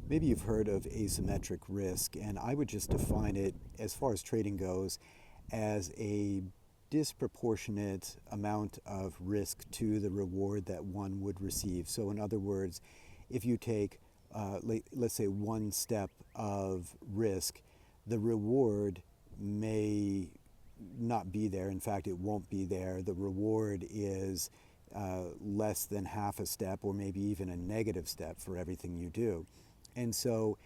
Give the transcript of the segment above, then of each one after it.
Maybe you've heard of asymmetric risk, and I would just define it, as far as trading goes, as a disproportionate amount of risk to the reward that one would receive. So, in other words, if you take, let's say, one step of risk, the reward may not be there. In fact, it won't be there. The reward is less than half a step, or maybe even a negative step for everything you do. And so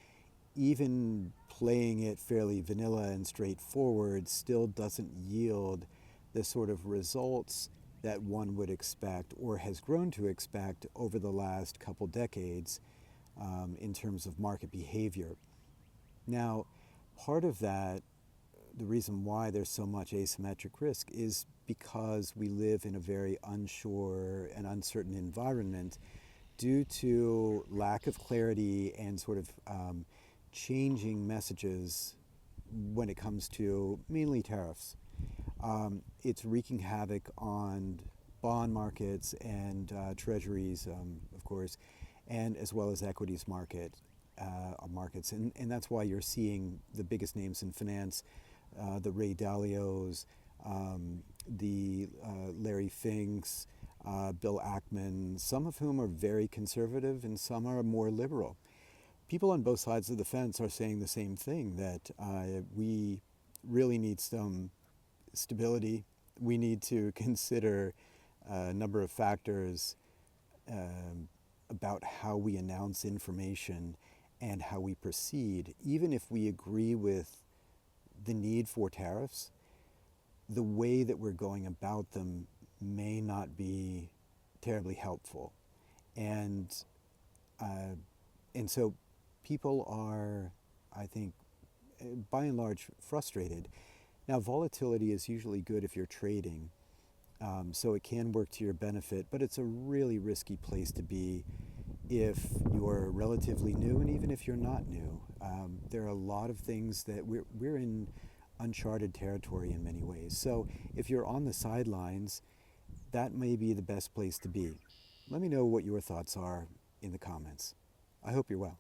even playing it fairly vanilla and straightforward still doesn't yield the sort of results that one would expect or has grown to expect over the last couple decades in terms of market behavior. Now, part of that, the reason why there's so much asymmetric risk, is because we live in a very unsure and uncertain environment due to lack of clarity and sort of changing messages when it comes to mainly tariffs. It's wreaking havoc on bond markets and treasuries, of course, and as well as equities markets. And that's why you're seeing the biggest names in finance, the Ray Dalios, the Larry Finks, Bill Ackman, some of whom are very conservative and some are more liberal. People on both sides of the fence are saying the same thing, that we really need some stability. We need to consider a number of factors about how we announce information and how we proceed. Even if we agree with the need for tariffs, the way that we're going about them may not be terribly helpful. And so people are, I think, by and large, frustrated. Now, volatility is usually good if you're trading, so it can work to your benefit, but it's a really risky place to be if you're relatively new, and even if you're not new. There are a lot of things that we're in uncharted territory in many ways. So if you're on the sidelines, that may be the best place to be. Let me know what your thoughts are in the comments. I hope you're well.